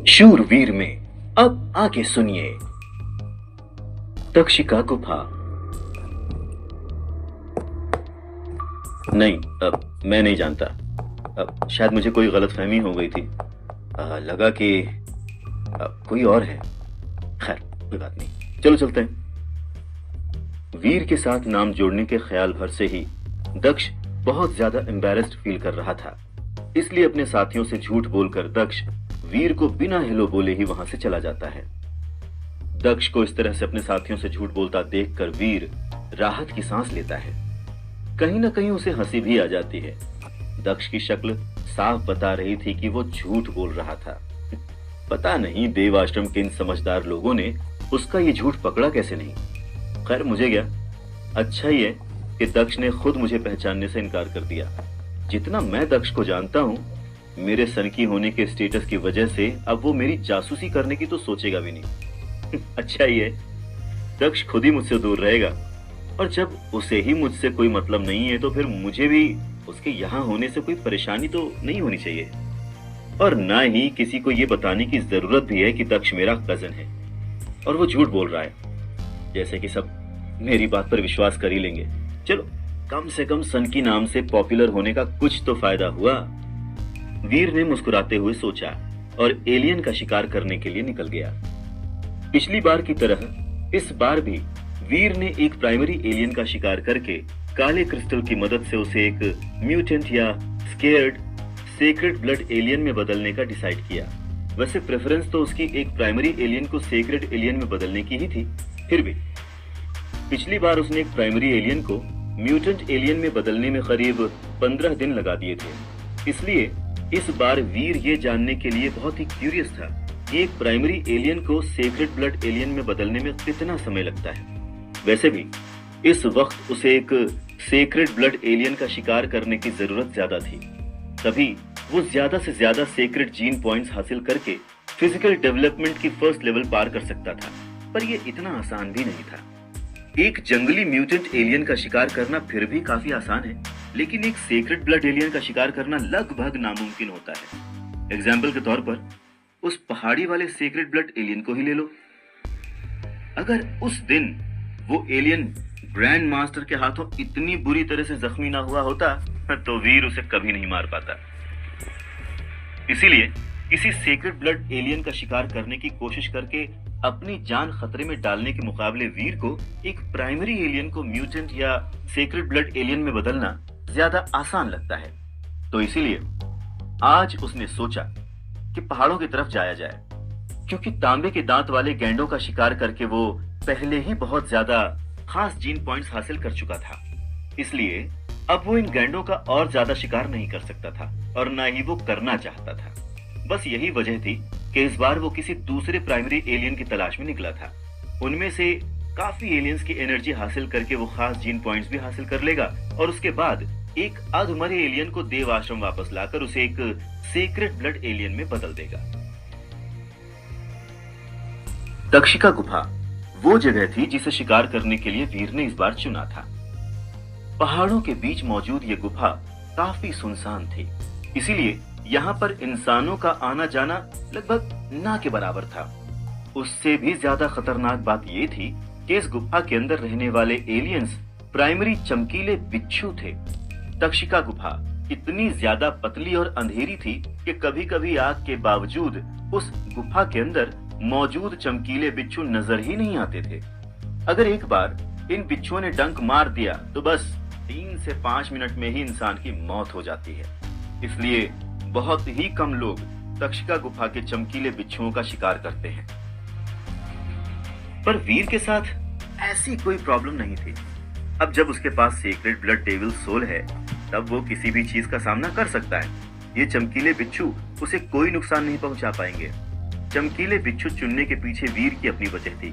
शूरवीर में अब आगे सुनिए। तक्षिका गुफा। नहीं, अब मैं नहीं जानता। अब शायद मुझे कोई गलतफहमी हो गई थी। लगा कि कोई और है। खैर, कोई बात नहीं, चलो चलते हैं। वीर के साथ नाम जोड़ने के ख्याल भर से ही दक्ष बहुत ज्यादा एम्बैरेस्ड फील कर रहा था। इसलिए अपने साथियों से झूठ बोलकर दक्ष वीर को बिना हेलो बोले ही वहां से चला जाता है। दक्ष को इस तरह से अपने साथियों से झूठ बोलता देखकर वीर राहत की सांस लेता है। कहीं ना कहीं उसे हंसी भी आ जाती है। दक्ष की शक्ल साफ बता रही थी कि वो झूठ बोल रहा था। पता नहीं देव आश्रम के इन समझदार लोगों ने उसका ये झूठ पकड़ा कैसे नहीं। खैर, मुझे क्या, अच्छा ही है कि दक्ष ने खुद मुझे पहचानने से इनकार कर दिया। जितना मैं दक्ष को जानता हूं, मेरे सनकी होने के स्टेटस की वजह से अब वो मेरी जासूसी करने की तो सोचेगा भी नहीं। अच्छा ही है, दक्ष खुद ही मुझसे दूर रहेगा, और जब उसे ही मुझसे कोई मतलब नहीं है तो फिर मुझे भी उसके यहाँ होने से कोई परेशानी तो नहीं होनी चाहिए। और ना ही किसी को ये बताने की जरूरत भी है कि दक्ष मेरा कजन है और वो झूठ बोल रहा है। जैसे कि सब मेरी बात पर विश्वास कर ही लेंगे। चलो, कम से कम सनकी नाम से पॉपुलर होने का कुछ तो फायदा हुआ। वीर ने मुस्कुराते हुए सोचा और एलियन का शिकार करने के लिए निकल गया। पिछली बार की तरह इस बार भी वीर ने एक प्राइमरी एलियन का शिकार करके काले क्रिस्टल की मदद से उसे एक म्यूटेंट या स्केयर्ड सेक्रेड ब्लड एलियन में बदलने का डिसाइड किया। वैसे प्रेफरेंस तो उसकी एक प्राइमरी एलियन को सेक्रेड एलियन में बदलने की ही थी। फिर भी पिछली बार उसने एक प्राइमरी एलियन को म्यूटेंट एलियन में बदलने में करीब 15 दिन लगा दिए थे। इसलिए इस बार वीर ये जानने के लिए बहुत ही क्यूरियस था कि एक प्राइमरी एलियन को सेक्रेड ब्लड एलियन में बदलने में कितना समय लगता है। वैसे भी इस वक्त उसे एक सेक्रेड ब्लड एलियन का शिकार करने की जरूरत ज्यादा थी, तभी वो ज्यादा से ज्यादा सेक्रेड जीन पॉइंट्स हासिल करके फिजिकल डेवलपमेंट की फर्स्ट लेवल पार कर सकता था। पर यह इतना आसान भी नहीं था। एक जंगली म्यूटेंट एलियन का शिकार करना फिर भी काफी आसान है, लेकिन एक सेक्रेड ब्लड एलियन का शिकार करना लगभग नामुमकिन होता है। एग्जाम्पल के तौर पर उस पहाड़ी वाले सेक्रेड ब्लड एलियन को ही ले लो। अगर उस दिन वो एलियन ग्रैंड मास्टर के हाथों इतनी बुरी तरह से जख्मी ना हुआ होता तो वीर उसे कभी नहीं मार पाता। इसीलिए किसी सेक्रेड ब्लड एलियन का शिकार करने की कोशिश करके अपनी जान खतरे में डालने के मुकाबले वीर को एक प्राइमरी एलियन को म्यूटेंट या सेक्रेड ब्लड एलियन में बदलना ज्यादा आसान लगता है। तो इसीलिए आज उसने सोचा कि पहाड़ों की तरफ जाया जाए, क्योंकि तांबे के दांत वाले गैंडों का शिकार करके वो पहले ही बहुत ज्यादा खास जीन पॉइंट्स हासिल कर चुका था। इसलिए अब वो इन गैंडों का और ज्यादा शिकार नहीं कर सकता था और ना ही वो करना चाहता था। बस यही वजह थी कि इस बार वो किसी दूसरे प्राइमरी एलियन की तलाश में निकला था। उनमें से काफी एलियंस की एनर्जी हासिल करके वो खास जीन पॉइंट्स भी हासिल कर लेगा और उसके बाद एक अधमरे एलियन को देव आश्रम वापस लाकर उसे एक सेक्रेड ब्लड एलियन में बदल देगा। तक्षिका गुफा वो जगह थी जिसे शिकार करने के लिए वीर ने इस बार चुना था। पहाड़ों के बीच मौजूद ये गुफा काफी सुनसान थी, इसीलिए यहाँ पर इंसानों का आना जाना लगभग ना के बराबर था। उससे भी ज्यादा खतरनाक बात ये थी कि इस गुफा के अंदर रहने वाले एलियंस प्राइमरी चमकीले बिच्छू थे। तक्षिका गुफा इतनी ज्यादा पतली और अंधेरी थी कि कभी कभी आग के बावजूद उस गुफा के अंदर मौजूद चमकीले बिच्छू नजर ही नहीं आते थे। अगर एक बार इन बिच्छुओं ने डंक मार दिया तो बस 3 से 5 मिनट में ही इंसान की मौत हो जाती है। इसलिए बहुत ही कम लोग तक्षिका गुफा के चमकीले बिच्छुओं का शिकार करते हैं। पर वीर के साथ ऐसी कोई प्रॉब्लम नहीं थी। अब जब उसके पास सीक्रेट ब्लड डेविल सोल है, तब वो किसी भी चीज का सामना कर सकता है। ये चमकीले बिच्छू उसे कोई नुकसान नहीं पहुंचा पाएंगे। चमकीले बिच्छू चुनने के पीछे वीर की अपनी वजह थी।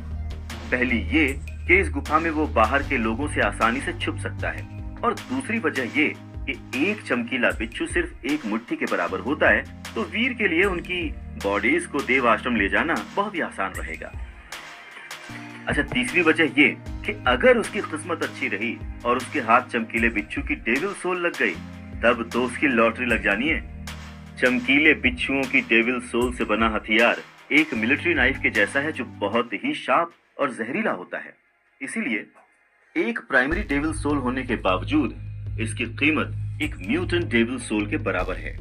पहली ये कि इस गुफा में वो बाहर के लोगों से आसानी से छुप सकता है, और दूसरी वजह ये कि एक चमकीला बिच्छू सिर्फ एक मुट्ठी के बराबर होता है, तो वीर के लिए उनकी बॉडीज को देव आश्रम ले जाना बहुत ही आसान रहेगा। अच्छा, तीसरी वजह ये कि अगर उसकी किस्मत अच्छी रही और उसके हाथ चमकीले बिच्छू की डेविल सोल लग गई, तब तो उसकी लॉटरी लग जानी है। चमकीले बिच्छुओं की डेविल सोल से बना हथियार एक मिलिट्री नाइफ के जैसा है जो बहुत ही शार्प और जहरीला होता है। इसीलिए एक प्राइमरी डेविल सोल होने के बावजूद इसकी कीमत एक म्यूटेंट डेविल सोल के बराबर है।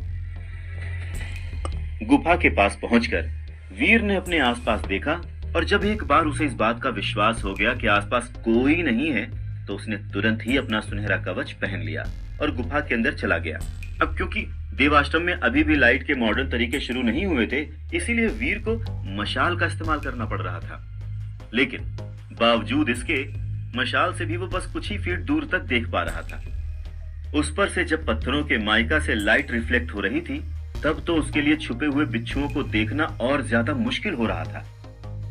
गुफा के पास पहुंचकर वीर ने अपने आसपास देखा और जब एक बार उसे इस बात का विश्वास हो गया कि आसपास कोई नहीं है तो उसने तुरंत ही अपना सुनहरा कवच पहन लिया और गुफा के अंदर चला गया। अब क्योंकि देवाश्रम में अभी भी लाइट के मॉडर्न तरीके शुरू नहीं हुए थे, इसीलिए वीर को मशाल का इस्तेमाल करना पड़ रहा था। लेकिन बावजूद इसके मशाल से भी वो बस कुछ ही फीट दूर तक देख पा रहा था। उस पर से जब पत्थरों के माइका से लाइट रिफ्लेक्ट हो रही थी तब तो उसके लिए छुपे हुए बिच्छुओं को देखना और ज्यादा मुश्किल हो रहा था।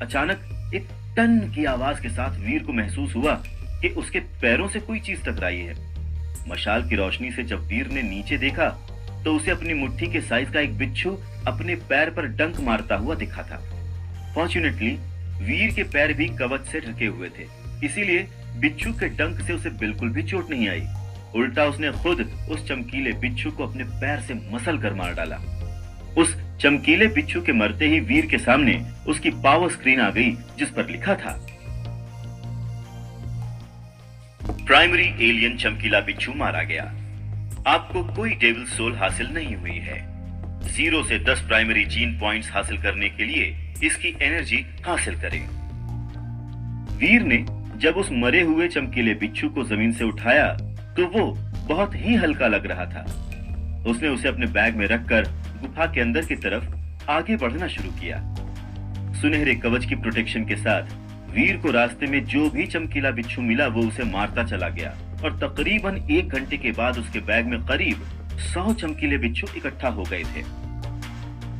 अचानक एक टन की आवाज के साथ वीर को महसूस हुआ कि उसके पैरों से कोई चीज टकराई है। मशाल की रोशनी से जब वीर ने नीचे देखा तो उसे अपनी मुट्ठी के साइज का एक बिच्छू अपने पैर पर डंक मारता हुआ दिखा था। फॉर्चुनेटली वीर के पैर भी कवच से ढके हुए थे, इसीलिए बिच्छू के डंक से उसे बिल्कुल भी चोट नहीं आई। उल्टा उसने खुद उस चमकीले बिच्छू को अपने पैर से मसल कर मार डाला। उस चमकीले बिच्छू के मरते ही वीर के सामने उसकी पावर स्क्रीन आ गई जिस पर लिखा था, प्राइमरी एलियन चमकीला बिच्छू मारा गया। आपको कोई डेविल सोल हासिल नहीं हुई है। 0 से 10 प्राइमरी जीन पॉइंट्स हासिल करने के लिए इसकी एनर्जी हासिल करें। वीर ने जब उस मरे हुए चमकीले बिच्छू को जमीन से उठाया तो वो बहुत ही हल्का लग रहा था। उसने उसे अपने बैग में रखकर गुफा के अंदर की तरफ आगे बढ़ना शुरू किया। सुनहरे कवच की प्रोटेक्शन के साथ वीर को रास्ते में जो भी चमकीला बिच्छू मिला वो उसे मारता चला गया और तकरीबन 1 घंटे के बाद उसके बैग में करीब 100 चमकीले बिच्छू इकट्ठा हो गए थे।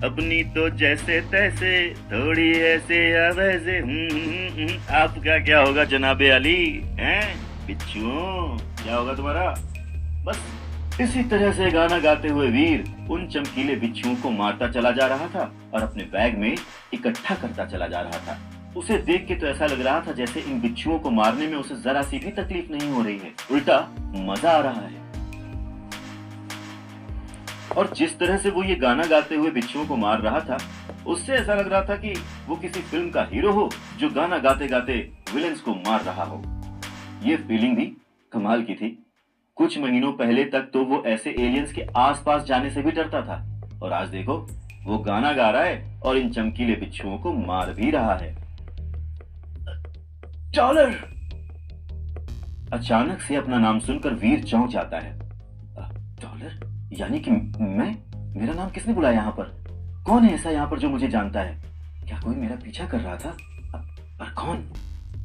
अपनी तो जैसे तैसे थोड़ी ऐसे या वैसे आपका क्या होगा जनाबे अली, हैं बिच्छुओं, क्या होगा तुम्हारा? बस इसी तरह से गाना गाते हुए वीर उन चमकीले बिच्छुओं को मारता चला जा रहा था और अपने बैग में इकट्ठा करता चला जा रहा था। उसे देख के तो ऐसा लग रहा था जैसे इन बिच्छुओं को मारने में उसे जरा सी भी तकलीफ नहीं हो रही है, उल्टा मजा आ रहा है। और जिस तरह से वो ये गाना गाते हुए बिच्छुओं को मार रहा था उससे ऐसा लग रहा था कि वो किसी फिल्म का हीरो हो जो गाना गाते गाते विलेंस को मार रहा हो। ये फीलिंग भी कमाल की थी। कुछ महीनों पहले तक तो वो ऐसे एलियंस के आसपास जाने से भी डरता था और आज देखो वो गाना गा रहा है और इन चमकीले बिच्छुओं को मार भी रहा है। डॉलर! अचानक से अपना नाम सुनकर वीर चौंक जाता है। डॉलर? यानी कि मेरा नाम किसने बुलाया यहाँ पर? कौन है ऐसा यहाँ पर जो मुझे जानता है? क्या कोई मेरा पीछा कर रहा था? पर कौन?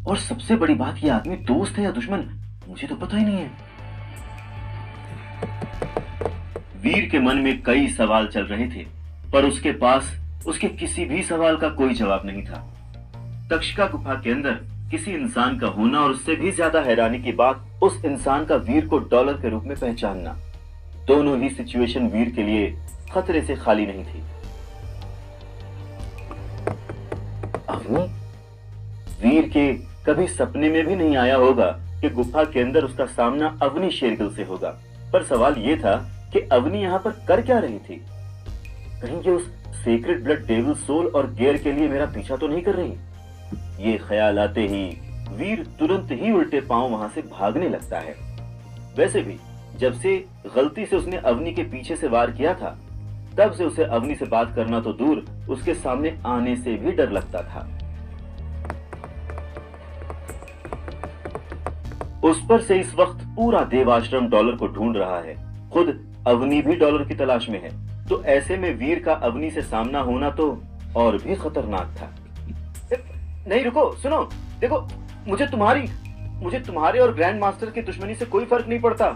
और सबसे बड़ी बात, ये आदमी दोस्त है या दुश्मन, मुझे तो पता ही नहीं है। वीर के मन में कई सवाल चल रहे थे पर उसके पास उसके किसी भी सवाल का कोई जवाब नहीं था। तक्षका गुफा के अंदर किसी इंसान का होना और उससे भी ज्यादा हैरानी की बात उस इंसान का वीर को डॉलर के रूप में पहचानना, दोनों ही सिचुएशन वीर के लिए खतरे से खाली नहीं थी। अवनी? वीर के कभी सपने में भी नहीं आया होगा कि गुफा के अंदर उसका सामना अवनी शेरगिल से होगा, पर सवाल यह था कि अवनी यहाँ पर कर क्या रही थी? कहीं ये उस सीक्रेट ब्लड डेविल सोल और गेयर के लिए मेरा पीछा तो नहीं कर रही? ये ख्याल आते ही वीर तुरंत ही उल्टे पांव वहां से भागने लगता है। वैसे भी जब से गलती से उसने अवनी के पीछे से वार किया था तब से उसे अवनी से बात करना तो दूर उसके सामने आने से भी डर लगता था। उस पर से इस वक्त पूरा देवाश्रम डॉलर को ढूंढ रहा है, खुद अवनी भी डॉलर की तलाश में है, तो ऐसे में वीर का अवनी से सामना होना तो और भी खतरनाक था। नहीं रुको, सुनो, देखो, मुझे तुम्हारे और ग्रैंड मास्टर की दुश्मनी से कोई फर्क नहीं पड़ता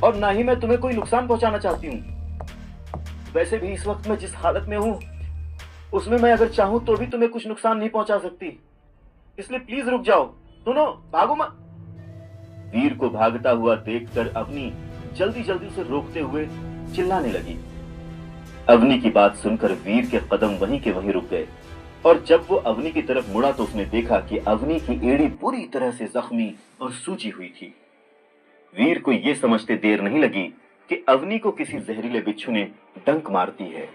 और ना ही मैं तुम्हें कोई नुकसान पहुंचाना चाहती हूँ। वैसे भी इस वक्त मैं जिस हालत में हूँ उसमें मैं अगर चाहूं तो भी तुम्हें कुछ नुकसान नहीं पहुंचा सकती, इसलिए प्लीज रुक जाओ, सुनो, भागो मत। वीर को भागता हुआ देखकर अवनी जल्दी जल्दी से रोकते हुए चिल्लाने लगी। अवनी की बात सुनकर वीर के कदम वहीं के वहीं रुक गए और जब वो अवनी की तरफ मुड़ा तो उसने देखा कि अवनी की एड़ी पूरी तरह से जख्मी और सूजी हुई थी। वीर को यह समझते देर नहीं लगी कि अवनी को किसी जहरीले बिच्छू ने डंक मार दी है